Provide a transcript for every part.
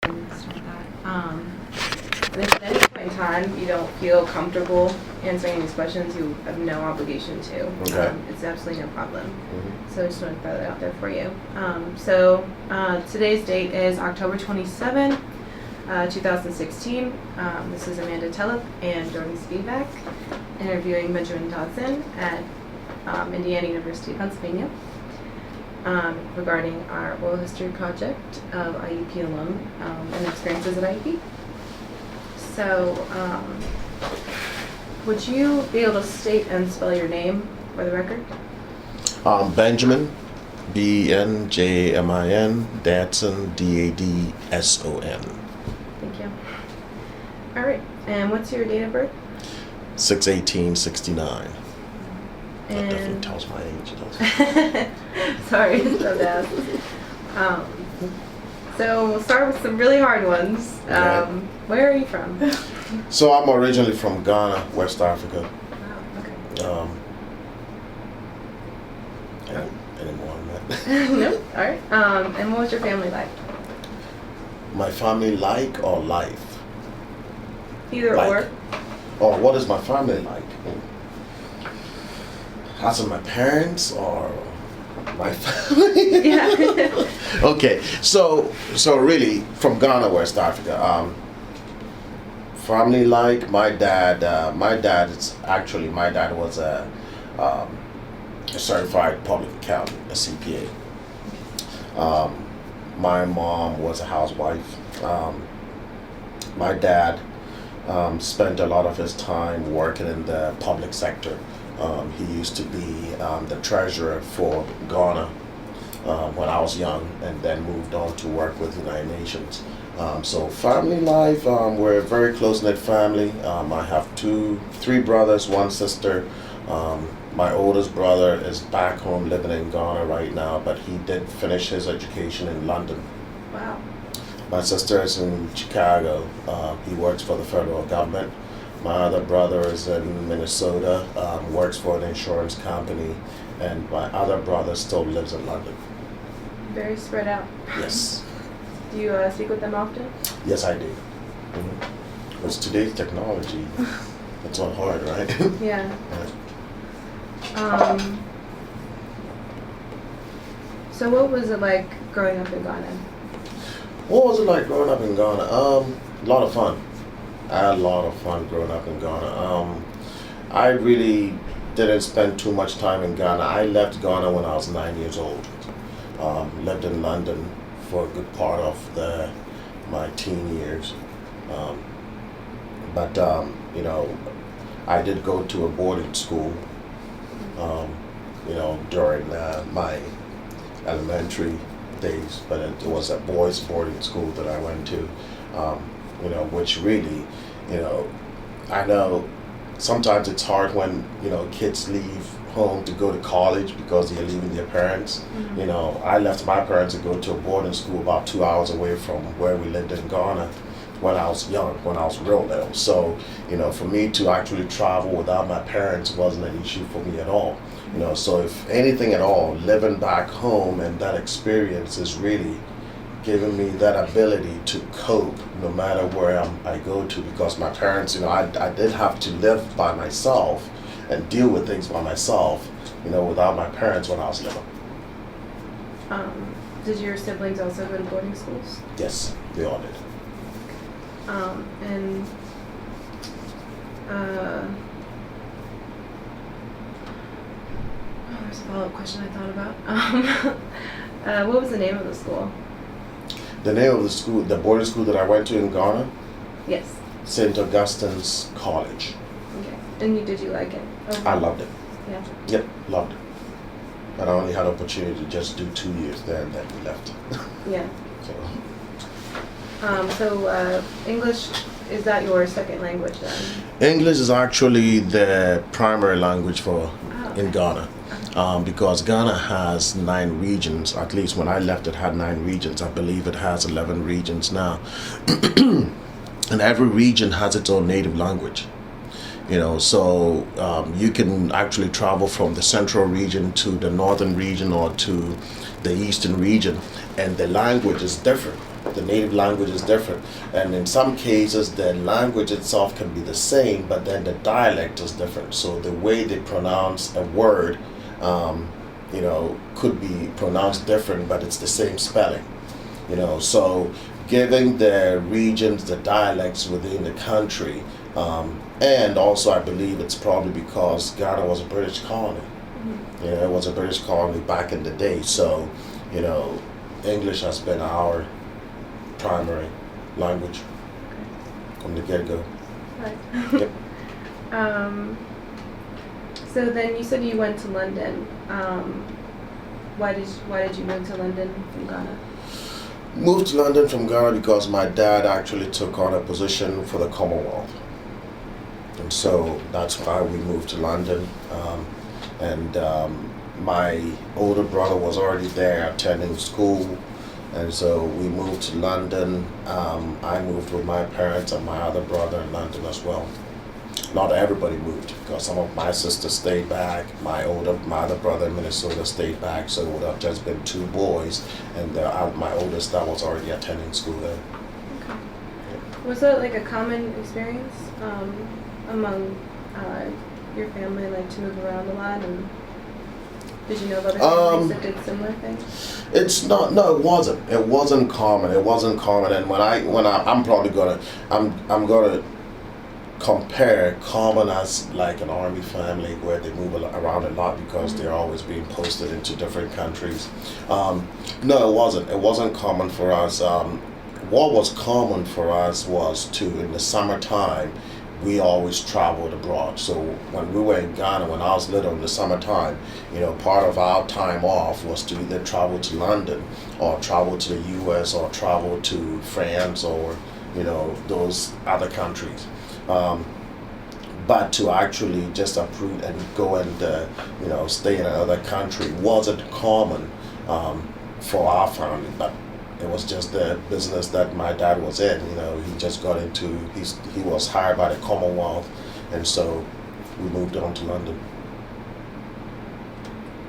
Start that. And if at any point in time you don't feel comfortable answering these questions, you have no obligation to. Okay. It's absolutely no problem. Mm-hmm. So I just want to throw that out there for you. Today's date is October 27, 2016. This is Amanda Tellep and Jordan Spivak interviewing Benjamin Dadson at Indiana University, Pennsylvania. Regarding our oral history project of IUP alum and experiences at IUP. So, would you be able to state and spell your name for the record? Benjamin, Benjamin, Dadson, Dadson. Thank you. All right, and what's your date of birth? 6/18/69. That definitely And tells my age, doesn't sorry, so bad. So we'll start with some really hard ones. Okay. Where are you from? So I'm originally from Ghana, West Africa. Wow, okay. Any more on that? Nope. All right. And what was your family like? My family like or life? Either Like. or. Or what is my family like? As in my parents or my family? Yeah. Okay, so really from Ghana, West Africa. Family like my dad was a certified public accountant, a CPA. My mom was a housewife. My dad spent a lot of his time working in the public sector. He used to be the treasurer for Ghana when I was young, and then moved on to work with the United Nations. So family life, we're a very close-knit family. I have three brothers, one sister. My oldest brother is back home living in Ghana right now, but he did finish his education in London. Wow. My sister is in Chicago. He works for the federal government. My other brother is in Minnesota, works for an insurance company, and my other brother still lives in London. Very spread out. Yes. Do you speak with them often? Yes, I do. Mm-hmm. It's today's technology. It's not hard, right? Yeah. So what was it like growing up in Ghana? What was it like growing up in Ghana? A lot of fun. I had a lot of fun growing up in Ghana. I really didn't spend too much time in Ghana. I left Ghana when I was 9 years old. Lived in London for a good part of my teen years. But I did go to a boarding school, during my elementary days, but it was a boys' boarding school that I went to. Which really, I know sometimes it's hard when, kids leave home to go to college because they're leaving their parents. Mm-hmm. I left my parents to go to a boarding school about 2 hours away from where we lived in Ghana when I was young, when I was real little. So, for me to actually travel without my parents wasn't an issue for me at all. So if anything at all, living back home and that experience is really giving me that ability to cope no matter where I go to, because my parents, I did have to live by myself and deal with things by myself, without my parents when I was little. Did your siblings also go to boarding schools? Yes, they all did. There's a follow-up question I thought about. What was the name of the school? The name of the school, the boarding school that I went to in Ghana, Yes. St. Augustine's College. Okay. And did you like it? I loved it. Yeah. Yep, loved it. But I only had opportunity to just do 2 years there, and then we left. Yeah. So English, is that your second language then? English is actually the primary language in okay. Ghana. Because Ghana has 9 regions. At least when I left, it had 9 regions. I believe it has 11 regions now. And every region has its own native language. So you can actually travel from the central region to the northern region or to the eastern region, and the language is different. The native language is different, and in some cases the language itself can be the same, but then the dialect is different. So the way they pronounce a word, could be pronounced different, but it's the same spelling. So giving the regions, the dialects within the country, and also I believe it's probably because Ghana was a British colony. It was a British colony back in the day. So, English has been our primary language from the get-go. Right. Yep. So then you said you went to London. Why did you move to London from Ghana? Moved to London from Ghana because my dad actually took on a position for the Commonwealth. And so that's why we moved to London. My older brother was already there attending school. And so we moved to London. I moved with my parents and my other brother in London as well. Not everybody moved because some of my sisters stayed back. My other brother in Minnesota stayed back. So it would have just been two boys, and my oldest that was already attending school there. Okay. Was that like a common experience among your family, like to move around a lot? And did you know of other families that did similar things? It's not. No, it wasn't. It wasn't common. It wasn't common. And I'm probably I'm gonna compare common as like an army family where they move around a lot because they're always being posted into different countries. No, it wasn't. It wasn't common for us. What was common for us was in the summertime, we always traveled abroad. So when we were in Ghana, when I was little in the summertime, part of our time off was to either travel to London or travel to the US or travel to France or, those other countries. But to actually just uproot and go and, stay in another country wasn't common for our family. But it was just the business that my dad was in. He just got into, he was hired by the Commonwealth, and so we moved on to London.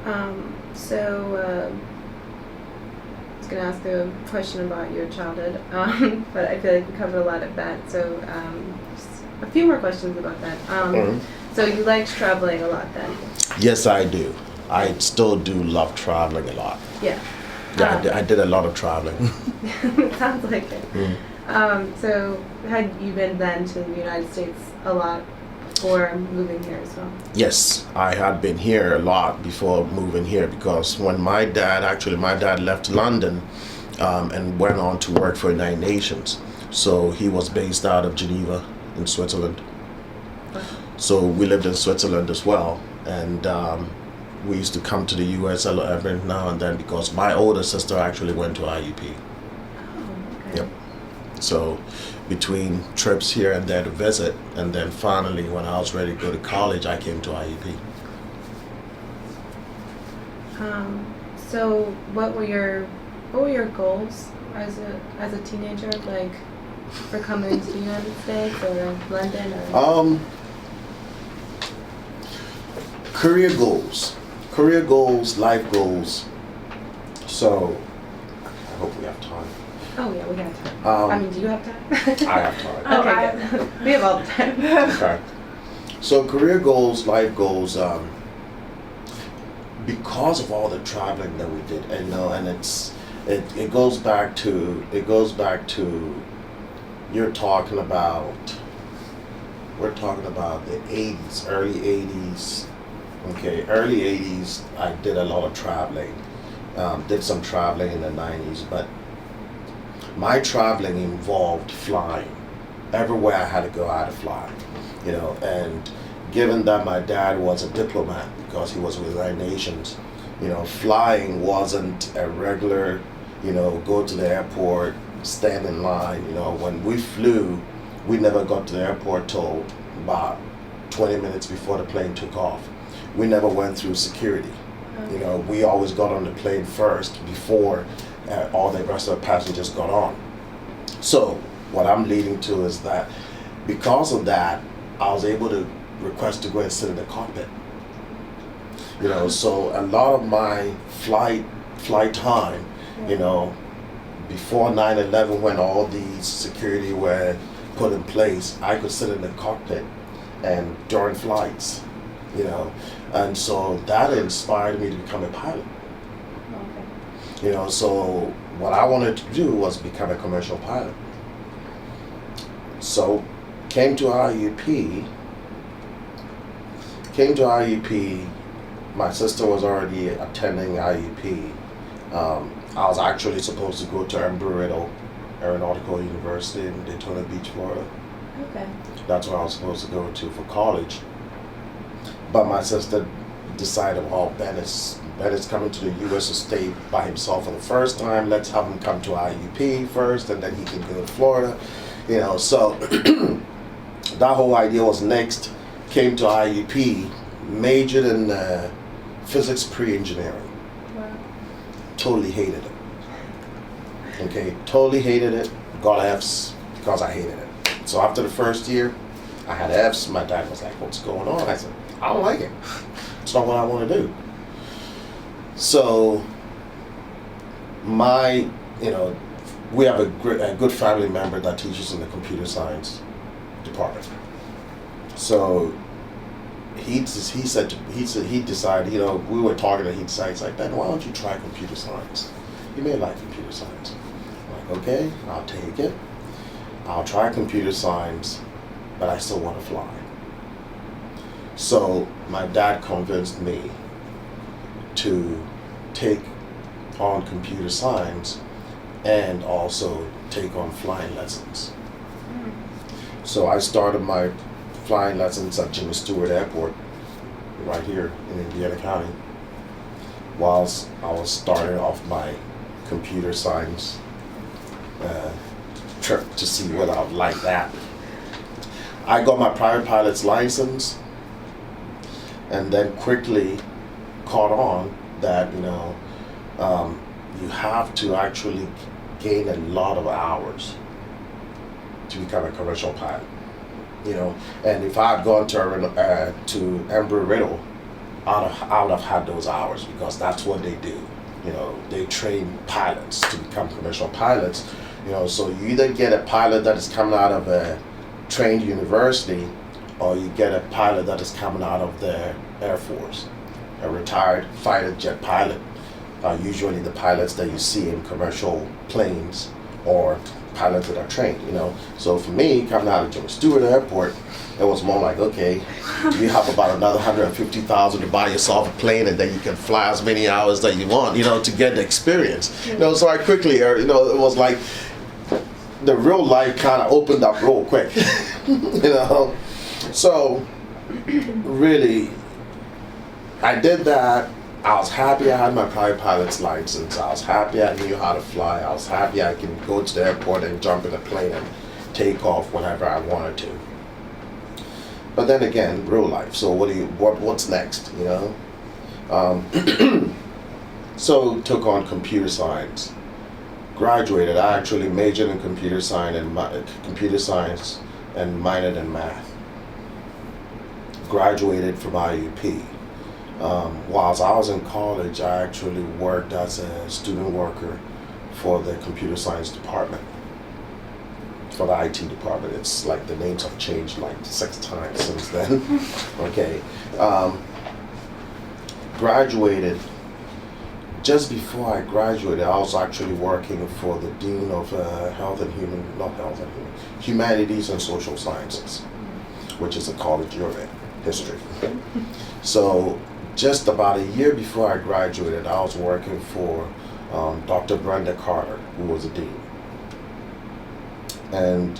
I was going to ask a question about your childhood, but I feel like we covered a lot of that. So just a few more questions about that. So you liked traveling a lot then? Yes, I do. I still do love traveling a lot. Yeah. Yeah, I did a lot of traveling. It sounds like it. So had you been then to the United States a lot before moving here as well? Yes, I had been here a lot before moving here because when my dad left London and went on to work for United Nations. So he was based out of Geneva in Switzerland. So we lived in Switzerland as well. And we used to come to the U.S. every now and then because my older sister actually went to IUP. Oh, okay. Yep. So between trips here and there to visit, and then finally when I was ready to go to college, I came to IUP. So what were your goals as a teenager, like for coming to the United States or London? Or? Career goals, life goals. So, I hope we have time. Oh yeah, we have time. Do you have time? I have time. Okay, good. We have all the time. Okay. So career goals, life goals. Because of all the traveling that we did, and it goes back to we're talking about the 80s, early 80s. Okay, early 80s, I did a lot of traveling. Did some traveling in the 90s, but my traveling involved flying. Everywhere I had to go, I had to fly. And given that my dad was a diplomat because he was with the United Nations, flying wasn't a regular, go to the airport, stand in line. When we flew, we never got to the airport till about 20 minutes before the plane took off. We never went through security. Okay. We always got on the plane first before all the rest of the passengers got on. So what I'm leading to is that because of that, I was able to request to go and sit in the cockpit. So a lot of my flight time, before 9/11, when all these security were put in place, I could sit in the cockpit and during flights, you know, and so that inspired me to become a pilot. Okay. You know, so what I wanted to do was become a commercial pilot. So came to IUP. My sister was already attending IUP. I was actually supposed to go to Embry-Riddle Aeronautical University in Daytona Beach, Florida. Okay. That's where I was supposed to go to for college. But my sister decided, well, Bennett's coming to the U.S. to stay by himself for the first time. Let's have him come to IUP first, and then he can go to Florida. You know, so that whole idea was next. Came to IUP, majored in physics pre-engineering. Wow. Totally hated it. Okay, totally hated it. Got F's because I hated it. So after the first year, I had F's. My dad was like, "What's going on?" I said, "I don't like it. It's not what I want to do." So we have a good family member that teaches in the computer science department. So he decided, we were talking and he decided, he's like, "Ben, why don't you try computer science? You may like computer science." I'm like, "Okay, I'll take it. I'll try computer science, but I still want to fly." So my dad convinced me to take on computer science and also take on flying lessons. So I started my flying lessons at Jimmy Stewart Airport right here in Indiana County whilst I was starting off my computer science trip to see whether I would like that. I got my private pilot's license and then quickly caught on that, you have to actually gain a lot of hours to become a commercial pilot. And if I had gone to Embry-Riddle, I would have had those hours because that's what they do. They train pilots to become commercial pilots. So you either get a pilot that is coming out of a trained university, or you get a pilot that is coming out of the Air Force, a retired fighter jet pilot. Usually the pilots that you see in commercial planes or pilots that are trained, So for me, coming out of Jimmy Stewart Airport, it was more like, okay, you have about another $150,000 to buy yourself a plane, and then you can fly as many hours that you want, to get the experience. So I quickly, it was like the real life kind of opened up real quick, So really, I did that. I was happy I had my private pilot's license. I was happy I knew how to fly. I was happy I could go to the airport and jump in a plane and take off whenever I wanted to. But then again, real life. So what's next? So took on computer science. Graduated. I actually majored in computer science and minored in math. Graduated from IUP. Whilst I was in college, I actually worked as a student worker for the computer science department, for the IT department. It's like the names have changed like 6 times since then. Okay. Graduated. Just before I graduated, I was actually working for the Dean of Humanities and Social Sciences, which is a college you're in, history. So just about a year before I graduated, I was working for Dr. Brenda Carter, who was a dean. And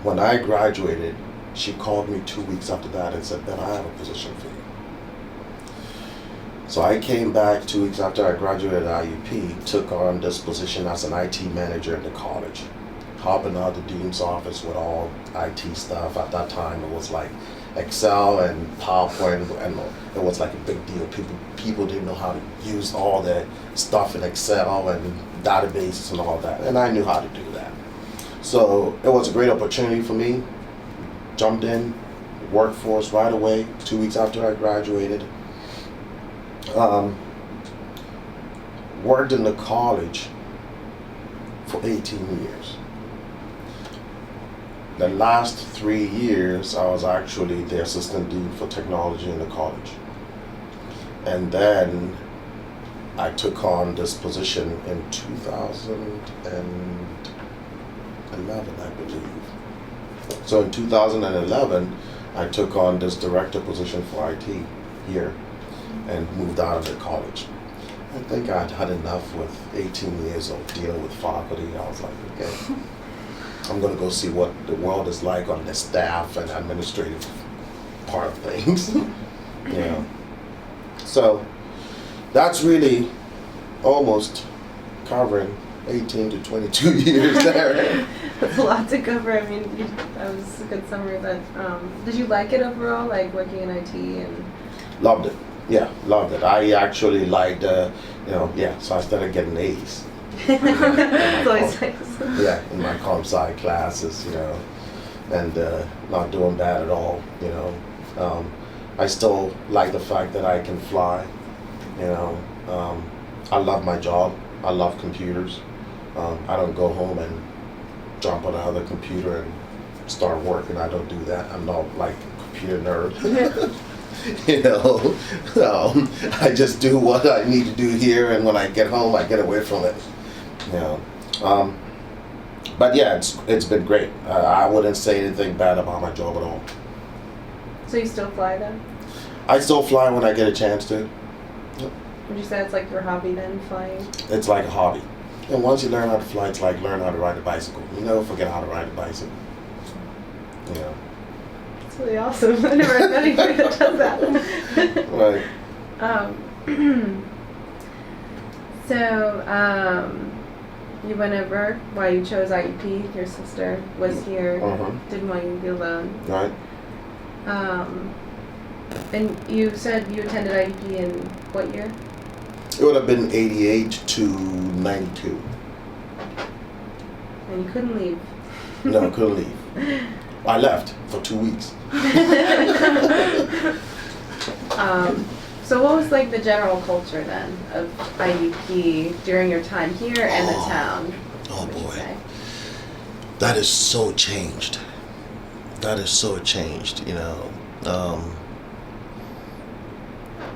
when I graduated, she called me 2 weeks after that and said, "Ben, I have a position for you." So I came back 2 weeks after I graduated at IUP, took on this position as an IT manager in the college, helping out the dean's office with all IT stuff. At that time, it was like Excel and PowerPoint, and it was like a big deal. People didn't know how to use all the stuff in Excel and databases and all that, and I knew how to do that. So it was a great opportunity for me. Jumped in, workforce right away, 2 weeks after I graduated. Worked in the college for 18 years. The last 3 years, I was actually the assistant dean for technology in the college. And then I took on this position in 2011, I believe. So in 2011, I took on this director position for IT here and moved out of the college. I think I'd had enough with 18 years of dealing with faculty. I was like, okay, I'm going to go see what the world is like on the staff and administrative part of things. So that's really almost covering 18 to 22 years there. That's a lot to cover. I mean, that was a good summary of that. Did you like it overall, like working in IT? And Loved it. Yeah, loved it. I actually liked, so I started getting A's. It's always nice. Yeah, in my comp sci classes, and not doing bad at all, I still like the fact that I can fly, I love my job. I love computers. I don't go home and jump on another computer and start working. I don't do that. I'm not like a computer nerd. I just do what I need to do here, and when I get home, I get away from it. But yeah, it's been great. I wouldn't say anything bad about my job at all. So you still fly then? I still fly when I get a chance to. Would you say it's like your hobby then, flying? It's like a hobby. And once you learn how to fly, it's like learn how to ride a bicycle. You never forget how to ride a bicycle. It's really awesome. I never met anybody that does that. Right. So, you went over why you chose IEP. Your sister was here, didn't want you to be alone. Right. And you said you attended IEP in what year? It would have been 88 to 92. And you couldn't leave. No, I couldn't leave. I left for 2 weeks. So what was like the general culture then of IUP during your time here and the town? Oh would you boy. say? That is so changed.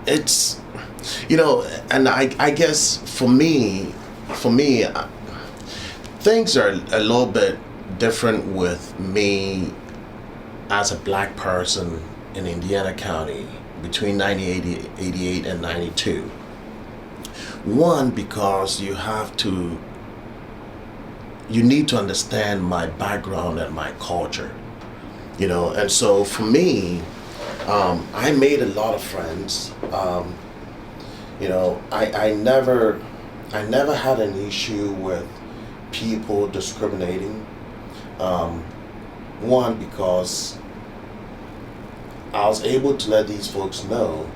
It's, and I guess for me, things are a little bit different with me as a black person in Indiana County between 1988 and 92. One, because you need to understand my background and my culture, and so for me, I made a lot of friends. I never had an issue with people discriminating. One, because I was able to let these folks know.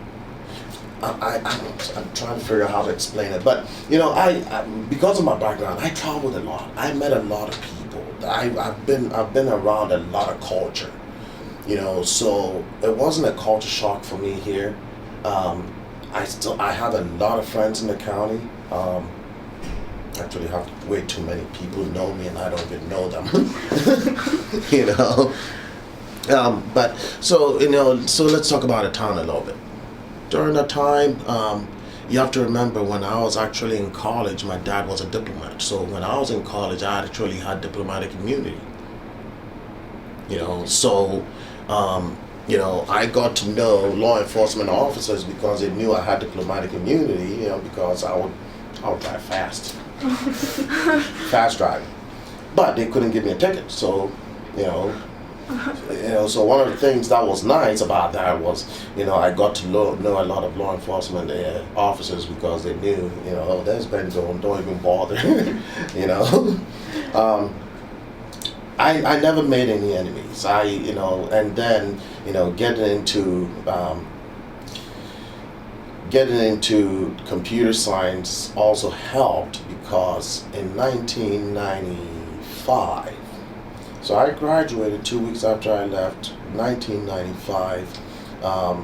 I'm trying to figure out how to explain it, but I because of my background, I traveled a lot. I met a lot of people. I've been around a lot of culture. So it wasn't a culture shock for me here. I have a lot of friends in the county. Actually have way too many people who know me and I don't even know them. But so let's talk about the town a little bit. During that time, you have to remember when I was actually in college, my dad was a diplomat. So when I was in college, I actually had diplomatic immunity. I got to know law enforcement officers because they knew I had diplomatic immunity, because I would drive fast. Fast driving. But they couldn't give me a ticket, so, so one of the things that was nice about that was, I got to know a lot of law enforcement officers because they knew, there's Benjamin, don't even bother, I never made any enemies. And then, getting into computer science also helped because in 1995, so I graduated 2 weeks after I left, 1995, a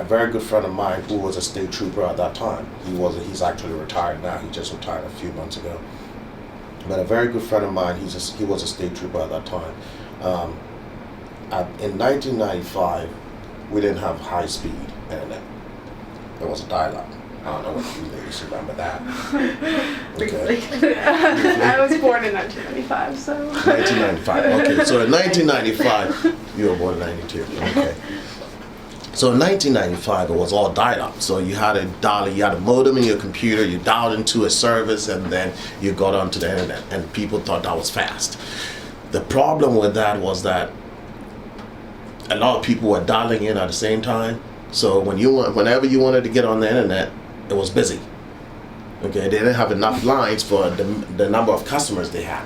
very good friend of mine who was a state trooper at that time, he's actually retired now, he just retired a few months ago. But a very good friend of mine, he was a state trooper at that time. Um, in 1995, we didn't have high-speed internet. It was a dial-up. I don't know what you ladies remember that. Okay. I was born in 1995, so. 1995. Okay, so in 1995, you were born in 92. Okay. So in 1995, it was all dial-up. So you had you had a modem in your computer, you dialed into a service, and then you got onto the internet, and people thought that was fast. The problem with that was that a lot of people were dialing in at the same time. So whenever you wanted to get on the internet, it was busy. Okay, they didn't have enough lines for the number of customers they had.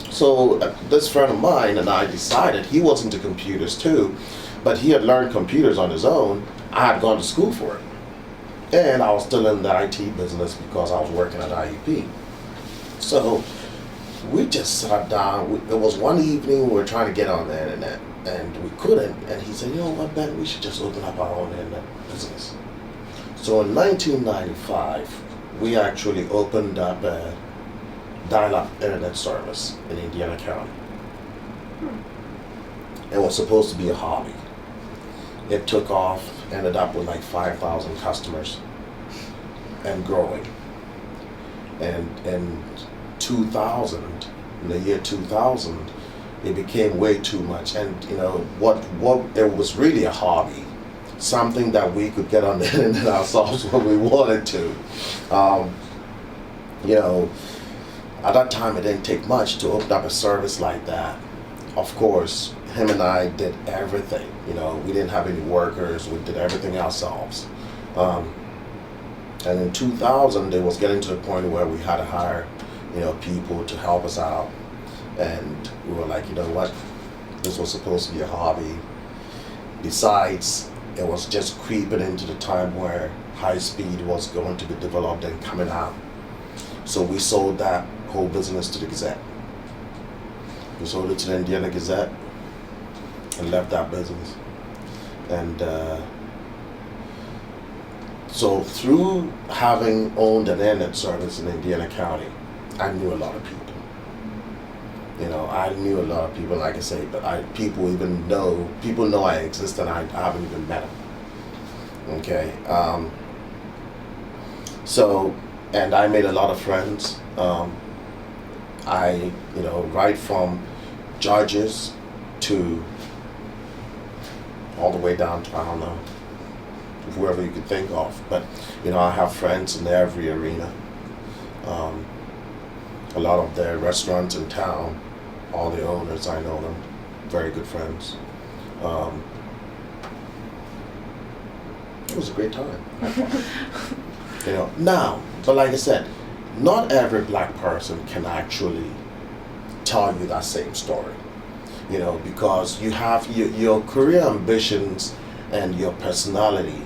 So this friend of mine and I decided, he was into computers too, but he had learned computers on his own. I had gone to school for it. And I was still in the IT business because I was working at IEP. So we just sat down. It was one evening we were trying to get on the internet and we couldn't. And he said, you know what, Ben, we should just open up our own internet business. So in 1995, we actually opened up a dial-up internet service in Indiana County. It was supposed to be a hobby. It took off, ended up with like 5,000 customers and growing. And in 2000, in the year 2000, it became way too much. And you know, what it was really a hobby, something that we could get on the internet ourselves when we wanted to. You know, at that time it didn't take much to open up a service like that. Of course, him and I did everything. You know, we didn't have any workers. We did everything ourselves. And in 2000, it was getting to the point where we had to hire, you know, people to help us out. And we were like, you know what? This was supposed to be a hobby. Besides, it was just creeping into the time where high speed was going to be developed and coming out. So we sold that whole business to the Gazette. We sold it to the Indiana Gazette and left that business. And so through having owned an internet service in Indiana County, I knew a lot of people. You know, I knew a lot of people, like I say, but people know I exist and I haven't even met them. Okay. So, and I made a lot of friends. You know, right from judges to all the way down to, I don't know, whoever you could think of. But, you know, I have friends in every arena. A lot of the restaurants in town, all the owners, I know them, very good friends. It was a great time. You know, now, but like I said, not every black person can actually tell you that same story. You know, because you have your career ambitions and your personality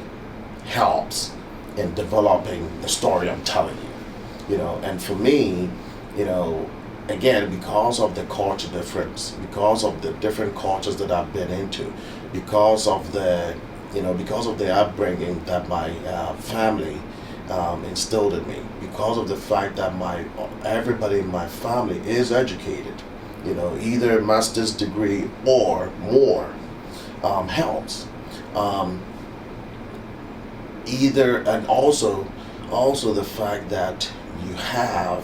helps in developing the story I'm telling you. You know, and for me, you know, again, because of the culture difference, because of the different cultures that I've been into, because of the upbringing that my family instilled in me, because of the fact that everybody in my family is educated, you know, either master's degree or more, helps. And also the fact that you have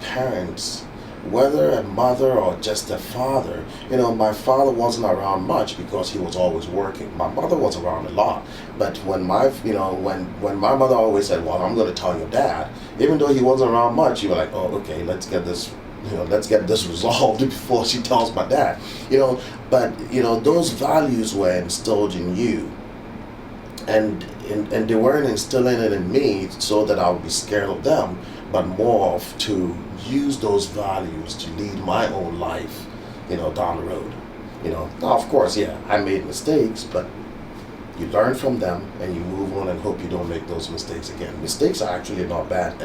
parents, whether a mother or just a father. You know, my father wasn't around much because he was always working. My mother was around a lot. But when my mother always said, well, I'm going to tell your dad, even though he wasn't around much, you were like, oh, okay, let's get this resolved before she tells my dad. You know, but, you know, those values were instilled in you. And they weren't instilling it in me so that I would be scared of them, but more of to use those values to lead my own life, you know, down the road. You know, now of course, yeah, I made mistakes, but you learn from them and you move on and hope you don't make those mistakes again. Mistakes are actually not a bad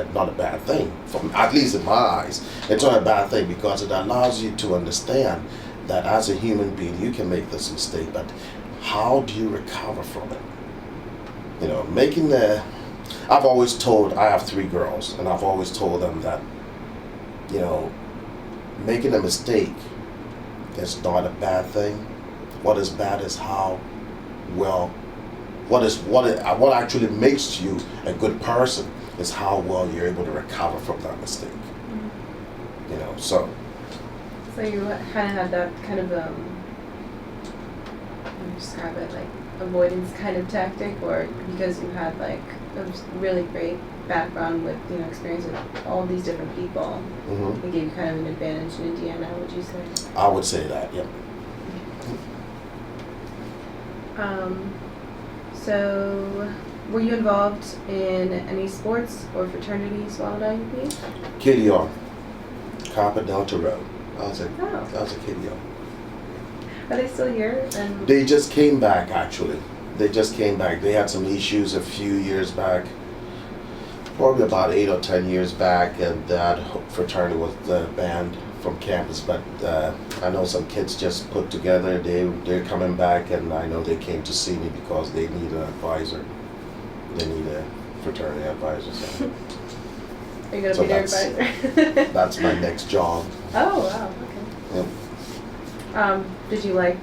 thing, at least in my eyes. It's not a bad thing because it allows you to understand that as a human being, you can make this mistake, but how do you recover from it? You know, I've always told, I have 3 girls, and I've always told them that you know, making a mistake is not a bad thing. What is bad is how well, what actually makes you a good person is how well you're able to recover from that mistake. You know, so. So you kind of had that kind of, how do you describe it, like avoidance kind of tactic, or because you had like a really great background with, you know, experience with all these different people, it gave you kind of an advantage in Indiana, would you say? I would say that, yep. So were you involved in any sports or fraternities while at IUP? KDR, Copper Delta Road. I was a KDR. Are they still here? And They just came back, actually. They just came back. They had some issues a few years back, probably about 8 or 10 years back, and that fraternity was banned from campus. But I know some kids just put together. They're coming back, and I know they came to see me because they need an advisor. They need a fraternity advisor. So. are you going to So be their advisor? That's my next job. Oh, wow, okay. Yep. Did you like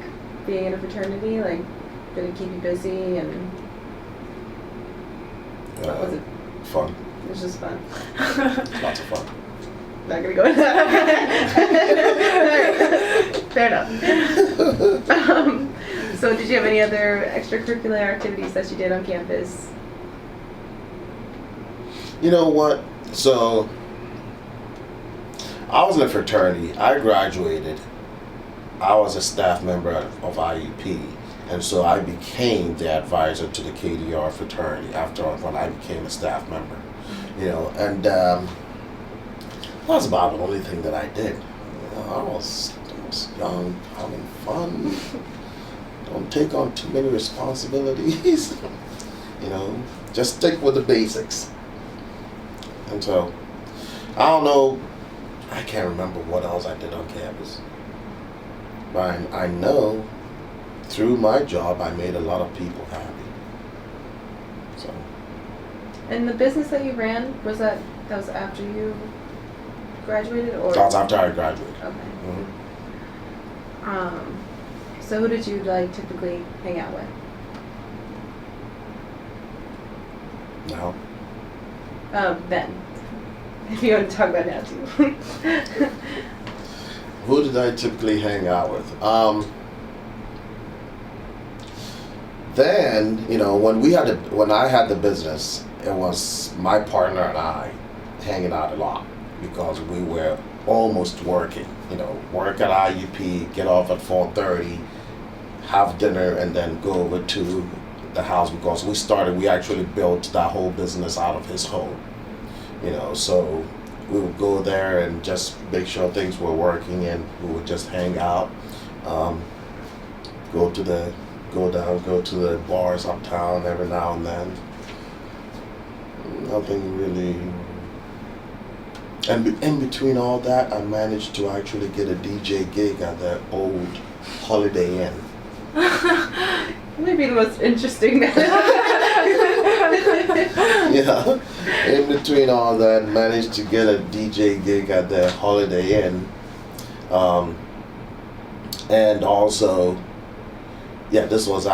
being in a fraternity? Like, did it keep you busy, and what was it? Fun. It was just fun. Lots of fun. Not gonna go into that. Alright. Fair enough. So did you have any other extracurricular activities that you did on campus? You know what? So, I was in a fraternity. I graduated. I was a staff member of IUP, and so I became the advisor to the KDR fraternity when I became a staff member. You know, and that was about the only thing that I did. You know, I was young, having fun. Don't take on too many responsibilities. You know, just stick with the basics. And so, I don't know, I can't remember what else I did on campus. But I know through my job I made a lot of people happy. So. And the business that you ran, was that was after you graduated, or? That was after I graduated. Okay. Mm-hmm. So who did you like typically hang out with? No. Then. If you want to talk about now too. Who did I typically hang out with? Then, you know, when I had the business, it was my partner and I hanging out a lot because we were almost working. You know, work at IUP, get off at 4:30, have dinner, and then go over to the house because we actually built that whole business out of his home. You know, so we would go there and just make sure things were working, and we would just hang out, go to the bars uptown every now and then. Nothing really. And in between all that, I managed to actually get a DJ gig at the old Holiday Inn. Maybe the most interesting. Yeah, in between all that, managed to get a DJ gig at the Holiday Inn, and also, yeah, this was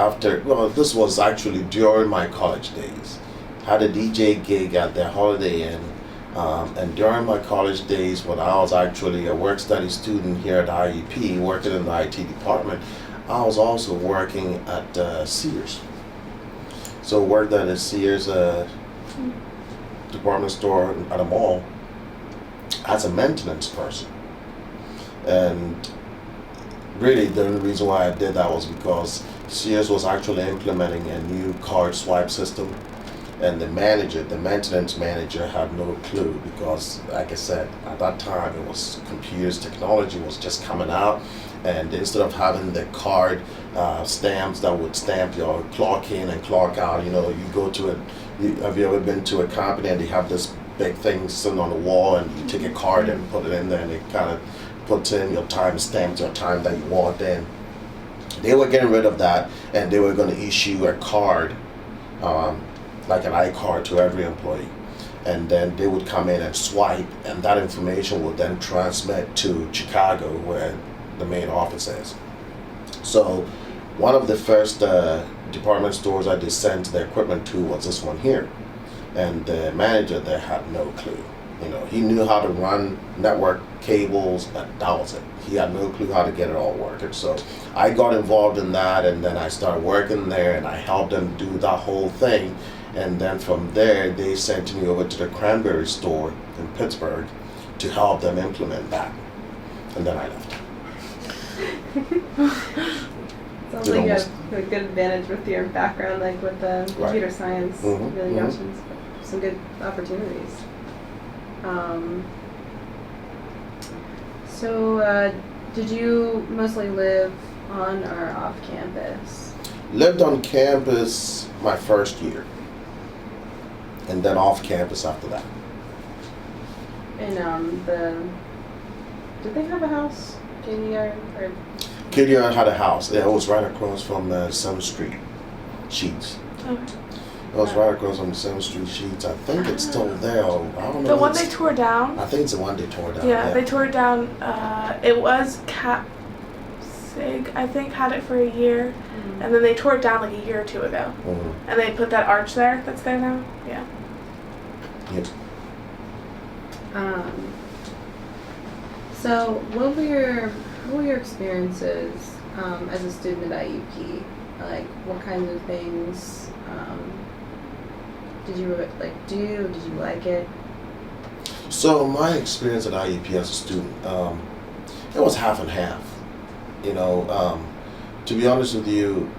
actually during my college days. Had a DJ gig at the Holiday Inn, and during my college days, when I was actually a work-study student here at IUP, working in the IT department, I was also working at Sears. So worked at a Sears department store at a mall as a maintenance person. And really the only reason why I did that was because Sears was actually implementing a new card swipe system, and the maintenance manager had no clue because, like I said, at that time it was technology was just coming out, and instead of having the card stamps that would stamp your clock in and clock out, you know, you go to have you ever been to a company and they have this big thing sitting on the wall, and you take a card and put it in there, and it kind of puts in your time, stamps your time that you want in. They were getting rid of that, and they were going to issue a card, like an iCard, to every employee. and then they would come in and swipe, and that information would then transmit to Chicago, where the main office is. So one of the first department stores I did send the equipment to was this one here, and the manager there had no clue. He knew how to run network cables, and that was it. He had no clue how to get it all working. So I got involved in that, and then I started working there, and I helped them do that whole thing. And then from there, they sent me over to the Cranberry store in Pittsburgh to help them implement that. And then I left. Sounds like you have a good advantage with your background, like with the computer science. Really got you some good opportunities. So did you mostly live on or off campus? Lived on campus my first year, and then off campus after that. And did they have a house? KDR or? KDR had a house. Yeah, it was right across from 7th Street Sheets. Okay. It was right across from 7th Street Sheets. I think it's still there. I don't know. The one they tore down? I think it's the one they tore down. Yeah, they tore it down. It was Cap Sig, I think, had it for a year. Mm-hmm. And then they tore it down like a year or two ago. Mm-hmm. And they put that arch there that's there now. Yeah. Yep. So what were your experiences as a student at IUP? Like, what kinds of things did you do? Did you like it? So my experience at IUP as a student, it was half and half. To be honest with you,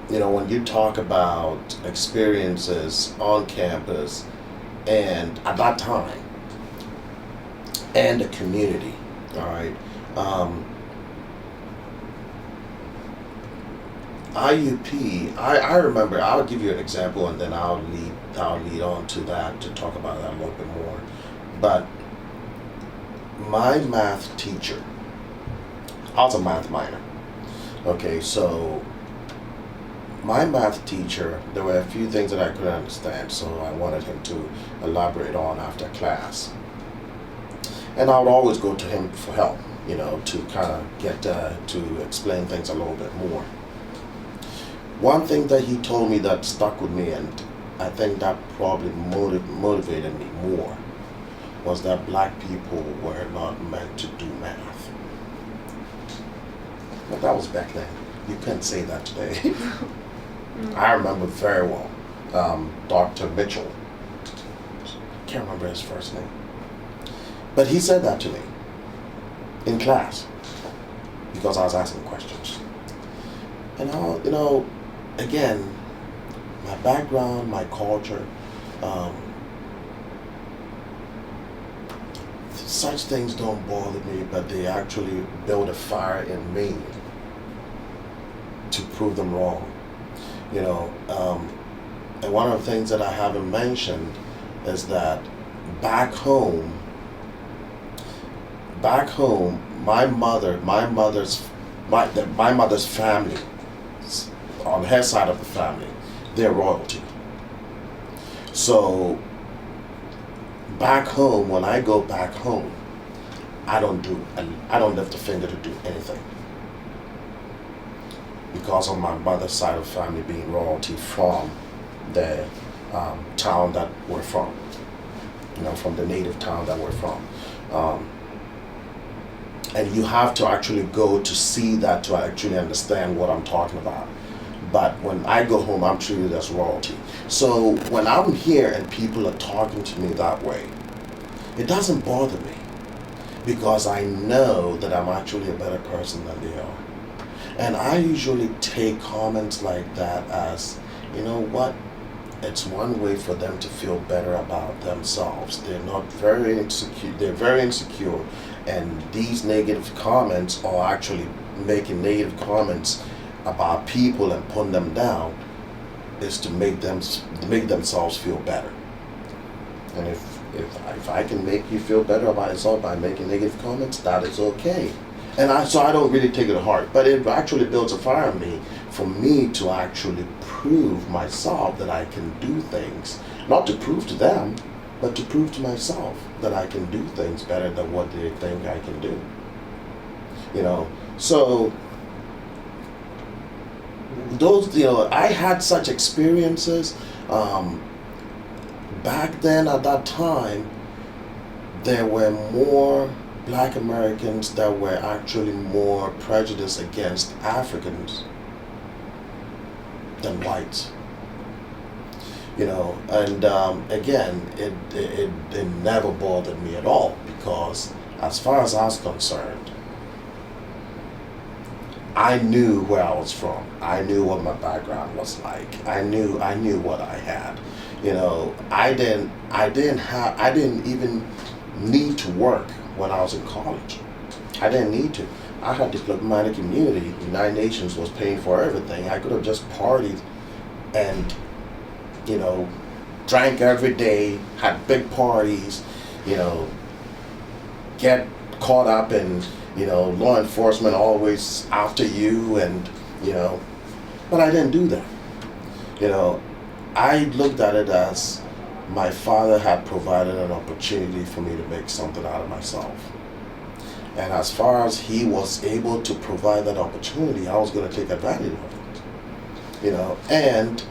when you talk about experiences on campus and at that time and the community, all right. IUP, I remember, I'll give you an example and then I'll lead on to that to talk about that a little bit more. But my math teacher, I was a math minor. Okay, so my math teacher, there were a few things that I couldn't understand, so I wanted him to elaborate on after class. And I would always go to him for help, to kind of get to explain things a little bit more. One thing that he told me that stuck with me, and I think that probably motivated me more, was that black people were not meant to do math. But that was back then. You couldn't say that today. I remember very well Dr. Mitchell. Can't remember his first name. But he said that to me in class because I was asking questions. And again, my background, my culture, such things don't bother me, but they actually build a fire in me to prove them wrong. And one of the things that I haven't mentioned is that back home, my mother's family, on her side of the family, they're royalty. So back home, when I go back home, I don't lift a finger to do anything because of my mother's side of the family being royalty from the town that we're from, from the native town that we're from. And you have to actually go to see that to actually understand what I'm talking about. But when I go home, I'm treated as royalty. So when I'm here and people are talking to me that way, it doesn't bother me because I know that I'm actually a better person than they are. And I usually take comments like that as, it's one way for them to feel better about themselves. They're very insecure, and these negative comments are actually making negative comments about people and putting them down is to make themselves feel better. And if I can make you feel better about yourself by making negative comments, that is okay. And so I don't really take it to heart, but it actually builds a fire in me for me to actually prove myself that I can do things. Not to prove to them, but to prove to myself that I can do things better than what they think I can do. So those, I had such experiences. Back then, at that time, there were more Black Americans that were actually more prejudiced against Africans than whites. And again, it never bothered me at all, because as far as I was concerned, I knew where I was from. I knew what my background was like. I knew what I had. I didn't even need to work when I was in college. I didn't need to. I had diplomatic immunity. The United Nations was paying for everything. I could have just partied and, drank every day, had big parties, get caught up in, law enforcement always after you, and, but I didn't do that. I looked at it as my father had provided an opportunity for me to make something out of myself. And as far as he was able to provide that opportunity, I was going to take advantage of it. And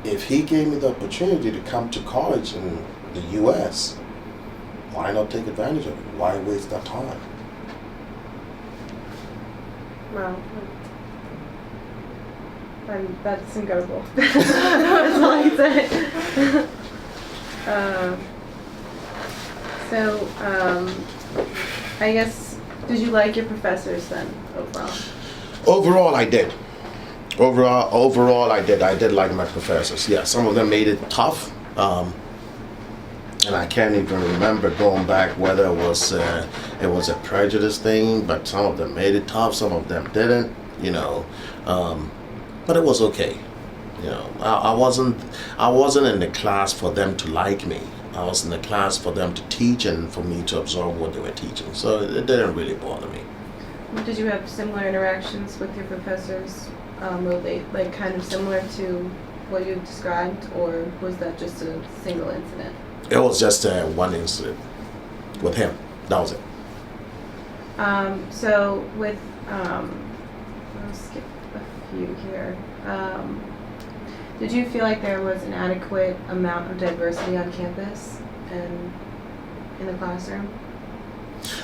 if he gave me the opportunity to come to college in the U.S., why not take advantage of it? Why waste that time? Wow. That's incredible. That's all I can say. I guess, did you like your professors then, overall? Overall, I did. Overall, I did. I did like my professors. Yeah, some of them made it tough. And I can't even remember going back whether it was a prejudice thing, but some of them made it tough, some of them didn't, but it was okay. I wasn't in the class for them to like me. I was in the class for them to teach and for me to absorb what they were teaching. So it didn't really bother me. Did you have similar interactions with your professors? Were they kind of similar to what you described, or was that just a single incident? It was just one incident with him. That was it. So with, I'll skip a few here. Did you feel like there was an adequate amount of diversity on campus and in the classroom?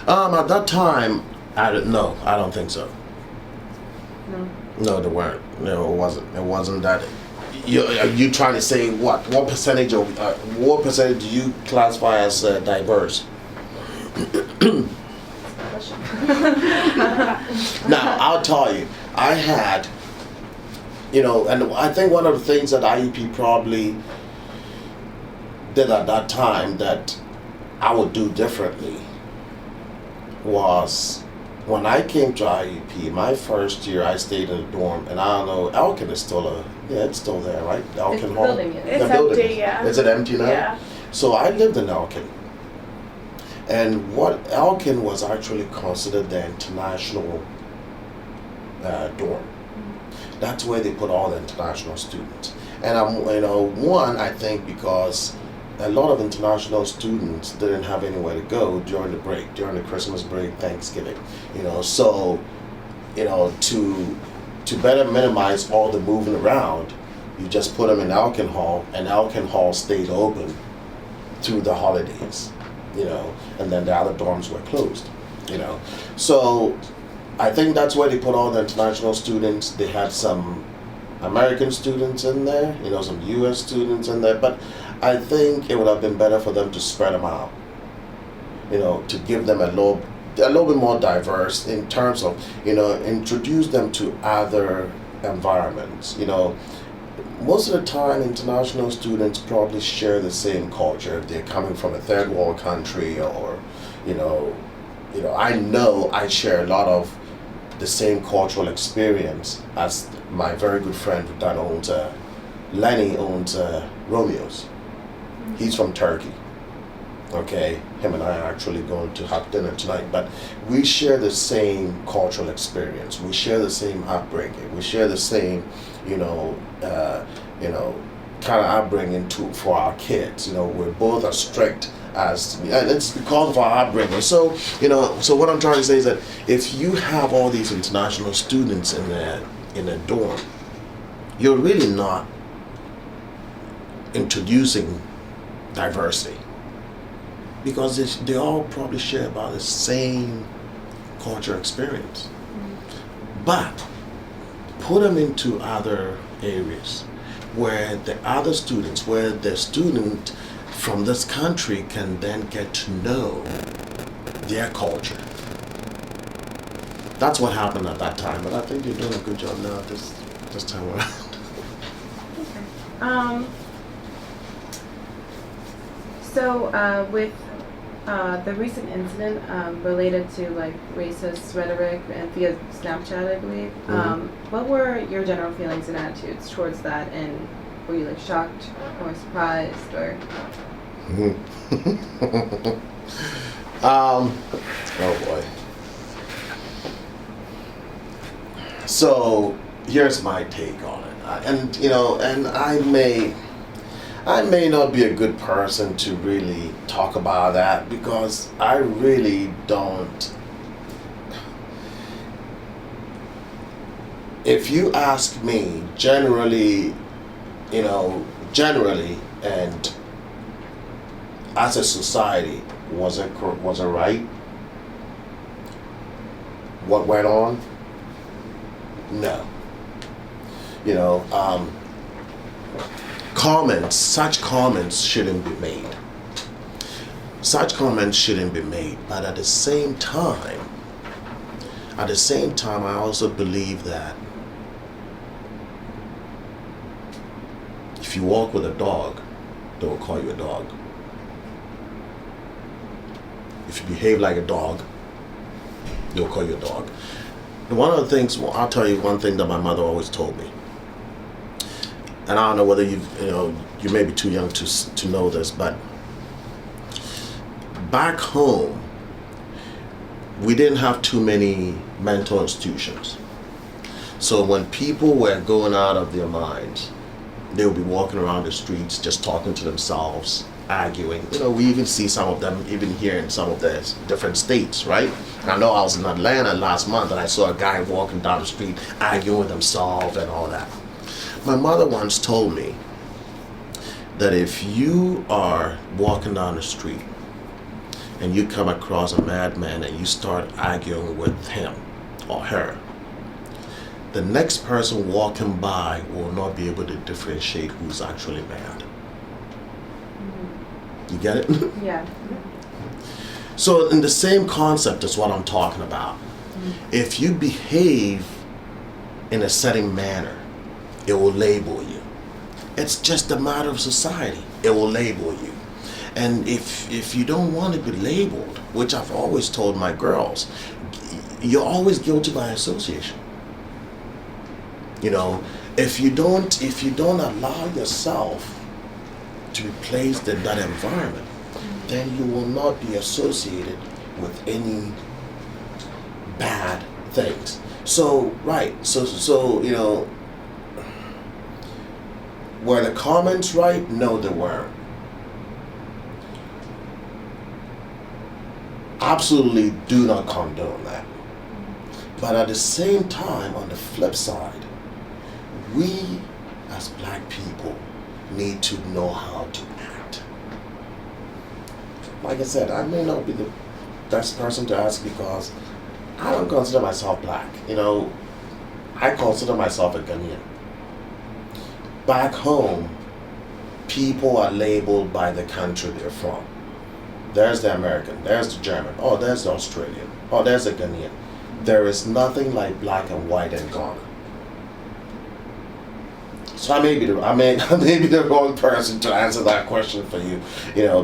At that time, I don't think so. No. No, there weren't. No, it wasn't. It wasn't that. Are you trying to say what? What percentage do you classify as diverse? Question. Now, I'll tell you, I had, and I think one of the things that IEP probably did at that time that I would do differently was, when I came to IEP, my first year I stayed in a dorm, and I don't know, Elkin is still it's still there, right? Elkin Hall? Building it. It's empty, yeah. Is it empty now? Yeah. So I lived in Elkin. And what Elkin was actually considered the international dorm. That's where they put all the international students. And I think because a lot of international students didn't have anywhere to go during the break, during the Christmas break, Thanksgiving, so, to better minimize all the moving around, you just put them in Elkin Hall, and Elkin Hall stayed open through the holidays, and then the other dorms were closed, So I think that's where they put all the international students. They had some American students in there, some U.S. students in there, but I think it would have been better for them to spread them out, to give them a little bit more diverse in terms of, introduce them to other environments. Most of the time, international students probably share the same culture if they're coming from a third world country, or, I know I share a lot of the same cultural experience as my very good friend that owns, Lenny owns Romeo's. He's from Turkey. Okay, him and I are actually going to have dinner tonight, but we share the same cultural experience. We share the same heartbreaking. We share the same, kind of upbringing for our kids. You know, we're both as strict as, and it's because of our upbringing. So, you know, so what I'm trying to say is that if you have all these international students in a dorm, you're really not introducing diversity, because they all probably share about the same culture experience. But put them into other areas where the other students, where the student from this country can then get to know their culture. That's what happened at that time, but I think you're doing a good job now this time around. So with the recent incident related to like racist rhetoric and via Snapchat, I believe, what were your general feelings and attitudes towards that, and were you like shocked or surprised or? Oh boy. So here's my take on it, and you know, and I may not be a good person to really talk about that, because I really don't. If you ask me, generally, and as a society, was it right? What went on? No. Such comments shouldn't be made. Such comments shouldn't be made. But at the same time, I also believe that if you walk with a dog, they will call you a dog. If you behave like a dog, they'll call you a dog. And one of the things, I'll tell you one thing that my mother always told me. And I don't know whether you may be too young to know this, but back home, we didn't have too many mental institutions. So when people were going out of their minds, they would be walking around the streets just talking to themselves, arguing. We even see some of them even here in some of the different states, right? I know I was in Atlanta last month and I saw a guy walking down the street arguing with himself and all that. My mother once told me that if you are walking down the street and you come across a madman and you start arguing with him or her, the next person walking by will not be able to differentiate who's actually mad. You get it? Yeah. So in the same concept is what I'm talking about. If you behave in a certain manner, it will label you. It's just a matter of society. It will label you. And if you don't want to be labeled, which I've always told my girls, you're always guilty by association. If you don't allow yourself to be placed in that environment, then you will not be associated with any bad things. So, right, so were the comments right? No, they weren't. Absolutely do not condone that. But at the same time, on the flip side, we as black people need to know how to act. Like I said, I may not be the best person to ask because I don't consider myself black. I consider myself a Ghanaian. Back home, people are labeled by the country they're from. There's the American, there's the German, oh, there's the Australian, oh, there's the Ghanaian. There is nothing like black and white in Ghana. So I may be the wrong person to answer that question for you,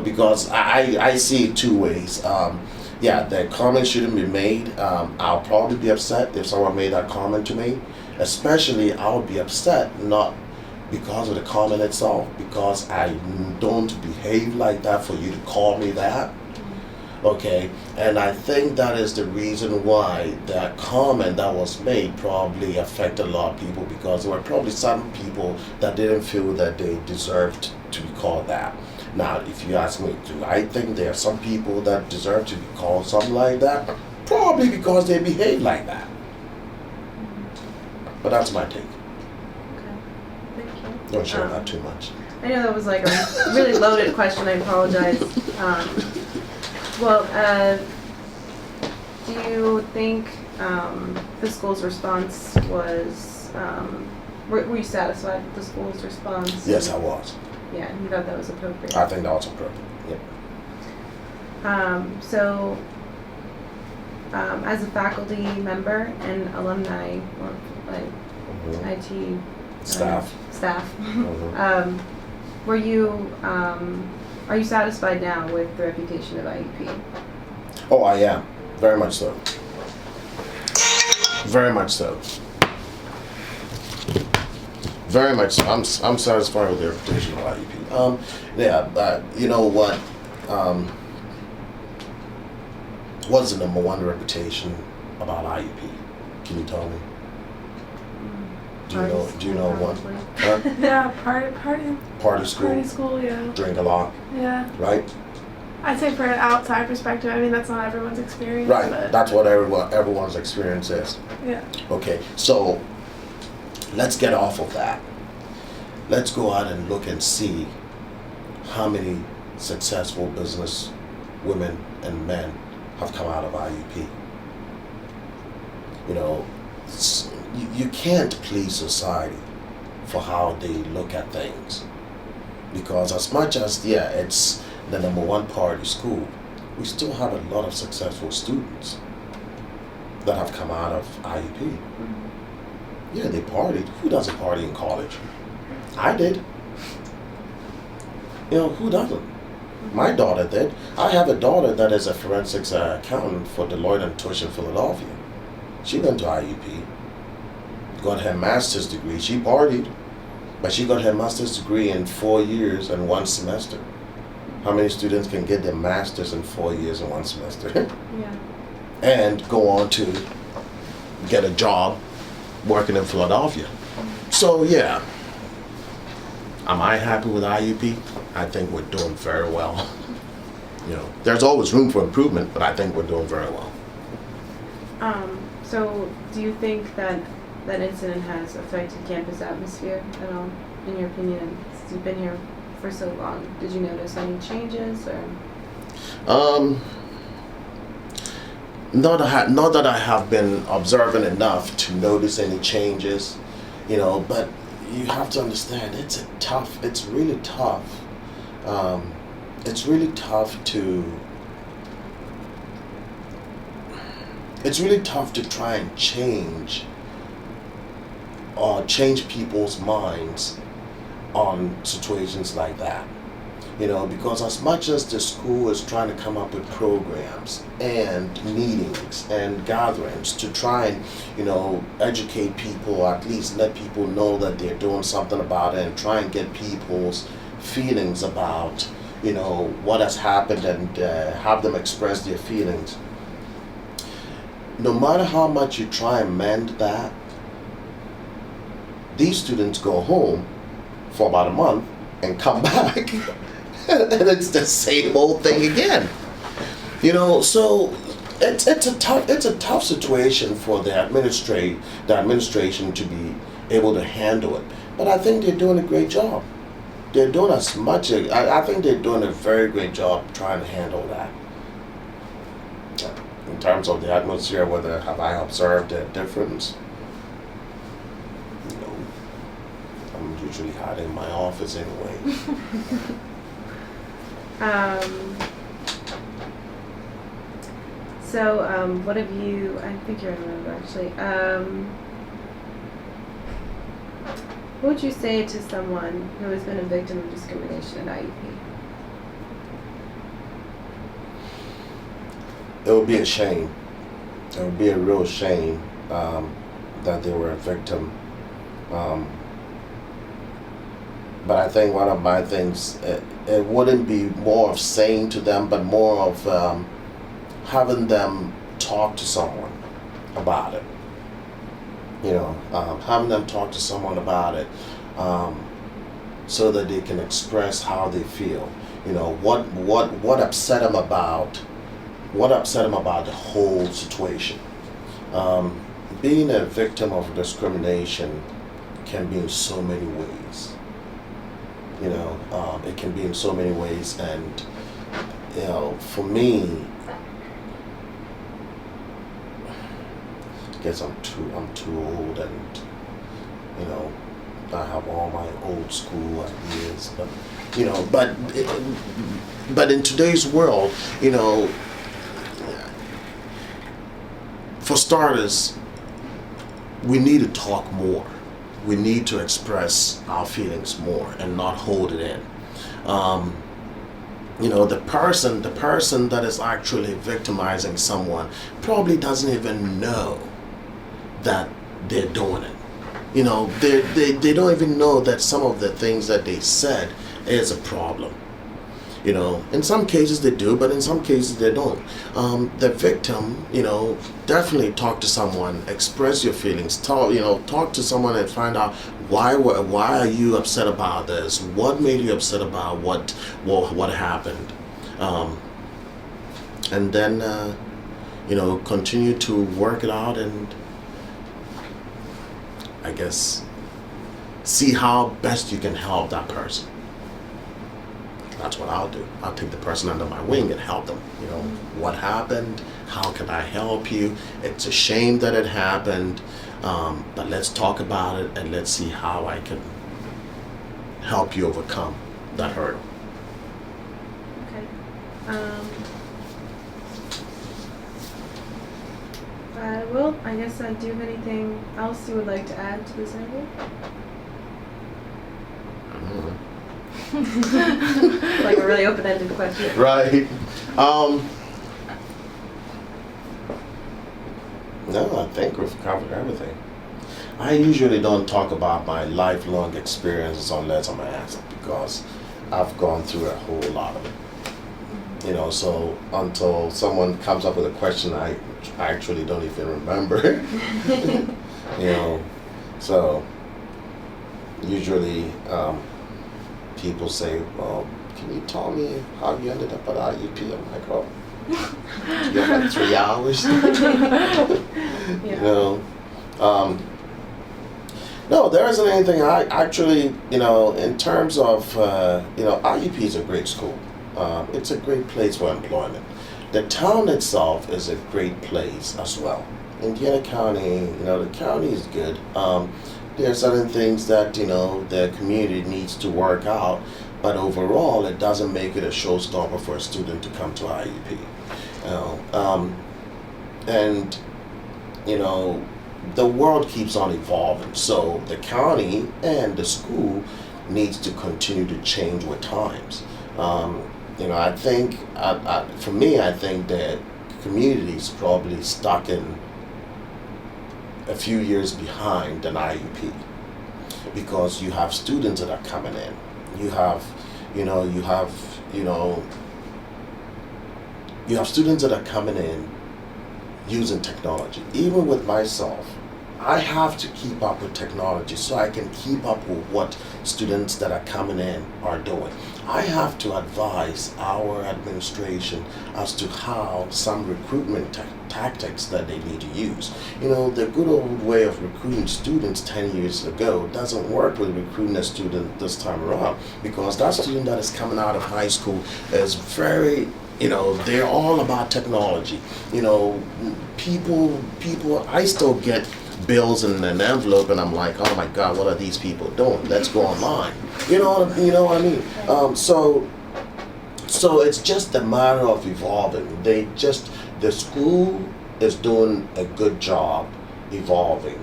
because I see it two ways. The comment shouldn't be made. I'll probably be upset if someone made that comment to me. Especially, I'll be upset not because of the comment itself, because I don't behave like that for you to call me that. Okay, and I think that is the reason why that comment that was made probably affected a lot of people, because there were probably some people that didn't feel that they deserved to be called that. Now, if you ask me, do I think there are some people that deserve to be called something like that? Probably because they behave like that. But that's my take. Okay, thank you. Don't share that too much. I know that was like a really loaded question. I apologize. Well, do you think the school's response was? Were you satisfied with the school's response? Yes, I was. Yeah, you thought that was appropriate. I think that was appropriate. Yep. So, as a faculty member and alumni, or like Mhm. IT Staff. Mhm. Were you? Are you satisfied now with the reputation of IEP? Oh, I am. Very much so. Very much so. Very much so. I'm satisfied with the reputation of IEP. Yeah, but you know what? What's the number one reputation about IEP? Can you tell me? Do you know one? Probably. Huh? Yeah, party Party school, yeah. drink a lot, Yeah. right? I'd say for an outside perspective, I mean, that's not everyone's experience. Right. But That's what everyone's experience is. yeah. Okay, so let's get off of that. Let's go out and look and see how many successful business women and men have come out of IUP. You know, you can't please society for how they look at things. Because as much as, yeah, it's the number one party school, we still have a lot of successful students that have come out of IUP. Mm-hmm. Yeah, they partied. Who doesn't party in college? I did. You know, who doesn't? My daughter did. I have a daughter that is a forensics accountant for Deloitte and Touche in Philadelphia. She went to IUP, got her master's degree. She partied, but she got her master's degree in 4 years and 1 semester. How many students can get their master's in 4 years and 1 semester? Yeah. And go on to get a job working in Philadelphia. So yeah, am I happy with IUP? I think we're doing very well. You know, there's always room for improvement, but I think we're doing very well. So do you think that that incident has affected campus atmosphere at all, in your opinion? Since you've been here for so long, did you notice any changes or? Not that I have been observant enough to notice any changes, you know, but you have to understand it's really tough. It's really tough to try and change people's minds on situations like that. You know, because as much as the school is trying to come up with programs and meetings and gatherings to try and, you know, educate people, or at least let people know that they're doing something about it and try and get people's feelings about, you know, what has happened and have them express their feelings. No matter how much you try and mend that, these students go home for about a month and come back. And it's the same old thing again, you know. So it's a tough situation for the administration to be able to handle it. But I think they're doing a great job. They're doing I think they're doing a very great job trying to handle that. In terms of the atmosphere, whether have I observed a difference? No. I'm usually hiding in my office anyway. What have you, I think you're in the room actually, what would you say to someone who has been a victim of discrimination at IEP? It would be a shame. It would be a real shame that they were a victim. But I think one of my things, it wouldn't be more of saying to them, but more of having them talk to someone about it. Having them talk to someone about it, so that they can express how they feel. What upset them about the whole situation. Being a victim of discrimination can be in so many ways. It can be in so many ways, and for me, I guess I'm too old, and I have all my old school ideas, but in today's world, for starters, we need to talk more. We need to express our feelings more and not hold it in. The person that is actually victimizing someone probably doesn't even know that they're doing it. They don't even know that some of the things that they said is a problem. In some cases they do, but in some cases they don't. The victim, definitely talk to someone, express your feelings, talk to someone and find out why are you upset about this? What made you upset about what happened? And then, continue to work it out, and I guess see how best you can help that person. That's what I'll do. I'll take the person under my wing and help them. What happened? How can I help you? It's a shame that it happened, but let's talk about it and let's see how I can help you overcome that hurdle. Okay. I guess, do you have anything else you would like to add to this interview? Like a really open-ended question. Right. No, I think we've covered everything. I usually don't talk about my lifelong experiences unless I'm asked, because I've gone through a whole lot of it. So until someone comes up with a question, I actually don't even remember. So usually people say, well, can you tell me how you ended up at IUP? I'm like, oh, you have like 3 hours? No, there isn't anything. I actually, in terms of, IUP is a great school. It's a great place for employment. The town itself is a great place as well. Indiana County, the county is good. There are certain things that, the community needs to work out, but overall it doesn't make it a showstopper for a student to come to IUP. And the world keeps on evolving, so the county and the school needs to continue to change with times. I think, for me, I think that community is probably stuck in a few years behind an IUP, because you have students that are coming in. You have students that are coming in using technology. Even with myself, I have to keep up with technology so I can keep up with what students that are coming in are doing. I have to advise our administration as to how some recruitment tactics that they need to use. The good old way of recruiting students 10 years ago doesn't work with recruiting a student this time around, because that student that is coming out of high school is very, they're all about technology. People, I still get bills in an envelope and I'm like, oh my God, what are these people doing? Let's go online. You know what I mean? So it's just a matter of evolving. The school is doing a good job evolving.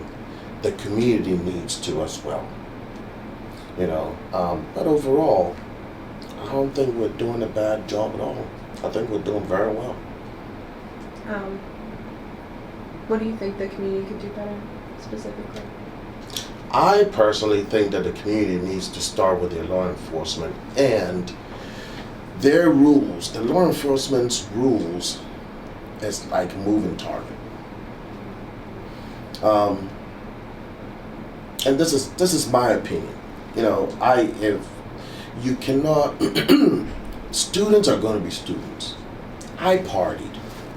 The community needs to as well. But overall, I don't think we're doing a bad job at all. I think we're doing very well. What do you think the community could do better, specifically? I personally think that the community needs to start with their law enforcement and their rules. The law enforcement's rules It's like a moving target. And this is my opinion. You know, if you cannot, students are going to be students. I partied.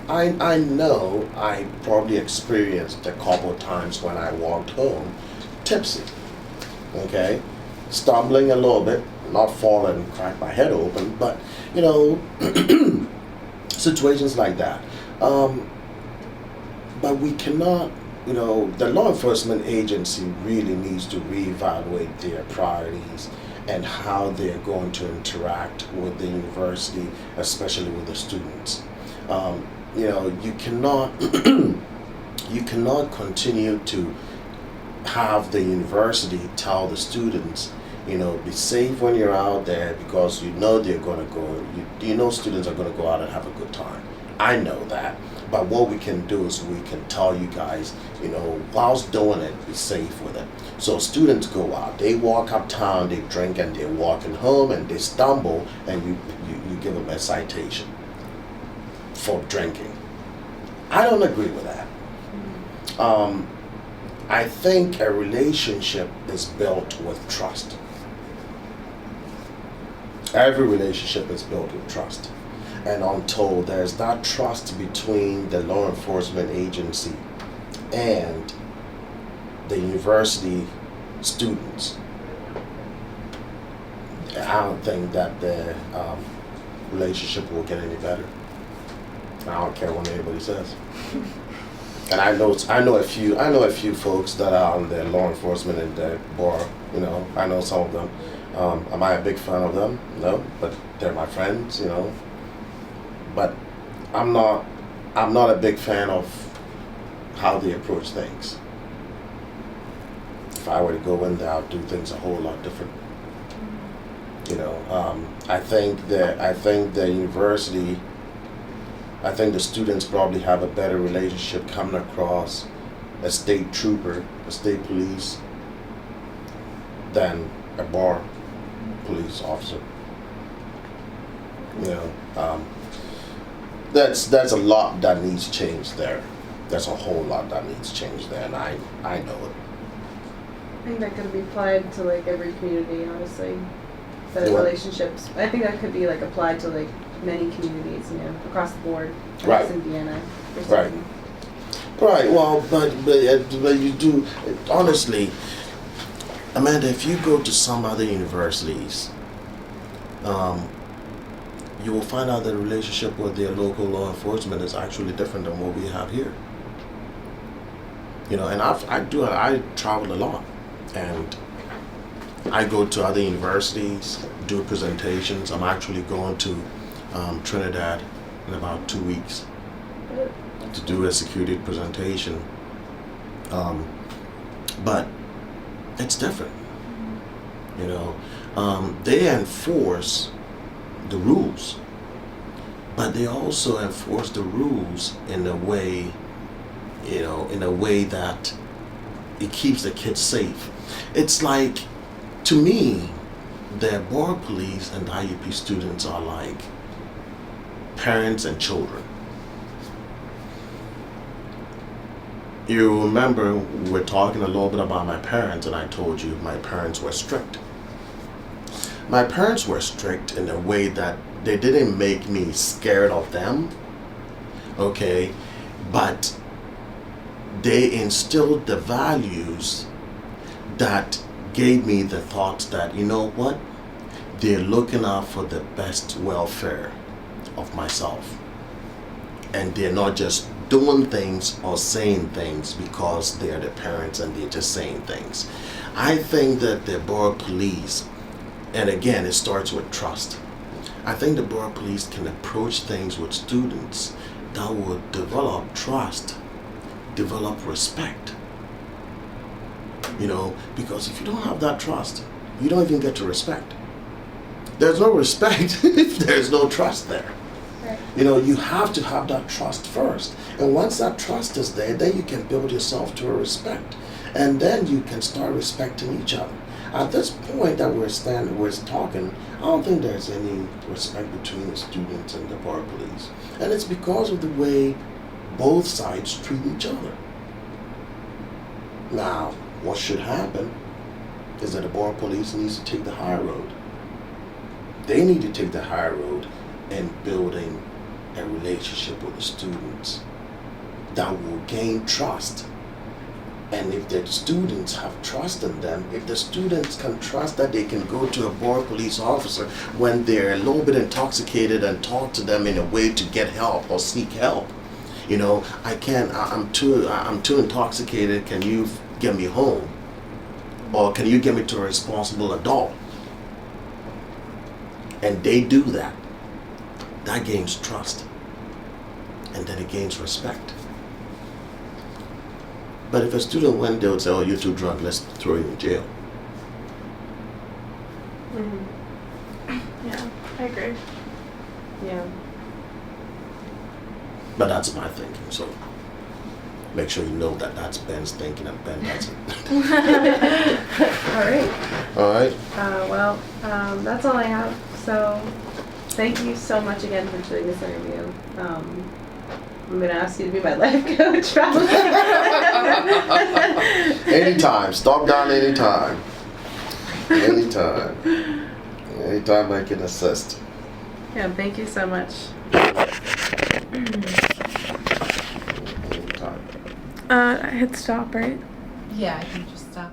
I know I probably experienced a couple of times when I walked home tipsy. Okay, stumbling a little bit, not falling and crack my head open, but you know, situations like that. But we cannot, you know, the law enforcement agency really needs to reevaluate their priorities and how they're going to interact with the university, especially with the students. You know, you cannot you cannot continue to have the university tell the students, you know, be safe when you're out there because you know they're going to go, you know students are going to go out and have a good time. I know that. But what we can do is we can tell you guys, you know, whilst doing it, be safe with it. So students go out, they walk uptown, they drink and they're walking home and they stumble and you give them a citation for drinking. I don't agree with that. I think a relationship is built with trust. Every relationship is built with trust. And until there's that trust between the law enforcement agency and the university students, I don't think that the relationship will get any better. I don't care what anybody says. And I know a few folks that are on the law enforcement and the bar. You know, I know some of them. Am I a big fan of them? No, but they're my friends. You know, but I'm not a big fan of how they approach things. If I were to go in there, I'd do things a whole lot different. You know, I think the university. I think the students probably have a better relationship coming across a state trooper, a state police, than a bar police officer. You know, that's a lot that needs change there. There's a whole lot that needs change there, and I know it. I think that could be applied to like every community, honestly. The Yeah. relationships. I think that could be like applied to like many communities, you know, across the board. Right. In Vienna. Or Right. something. Right. Well, but you do honestly, Amanda. If you go to some other universities, you will find out that the relationship with their local law enforcement is actually different than what we have here. You know, and I travel a lot, and I go to other universities, do presentations. I'm actually going to Trinidad in about 2 weeks to do a security presentation. But it's different. You know, they enforce the rules, but they also enforce the rules in a way, you know, in a way that it keeps the kids safe. It's like, to me, the bar police and the IUP students are like parents and children. You remember we were talking a little bit about my parents, and I told you my parents were strict. My parents were strict in a way that they didn't make me scared of them, okay, but they instilled the values that gave me the thoughts that, you know what, they're looking out for the best welfare of myself, and they're not just doing things or saying things because they're the parents and they're just saying things. I think that the borough police, and again it starts with trust, I think the borough police can approach things with students that will develop trust, develop respect. You know, because if you don't have that trust, you don't even get to respect. There's no respect if there's no trust there. Right. You know, you have to have that trust first. And once that trust is there, then you can build yourself to a respect. And then you can start respecting each other. At this point that we're talking, I don't think there's any respect between the students and the borough police. And it's because of the way both sides treat each other. Now, what should happen is that the borough police needs to take the high road. They need to take the high road in building a relationship with the students that will gain trust. And if the students have trust in them, if the students can trust that they can go to a borough police officer when they're a little bit intoxicated and talk to them in a way to get help or seek help. You know, I'm too intoxicated, can you get me home? Or can you get me to a responsible adult? And they do that. That gains trust. And then it gains respect. But if a student went there and say, oh, you're too drunk, let's throw you in jail. Mm-hmm. Yeah, I agree. Yeah. But that's my thinking, so make sure you know that that's Ben's thinking and Ben doesn't. All right. All right. Well, that's all I have. So thank you so much again for doing this interview. I'm going to ask you to be my life coach, probably. Anytime. Stop down anytime. Anytime. Anytime I can assist. Yeah, thank you so much. Anytime. I hit stop, right? Yeah, I can just stop.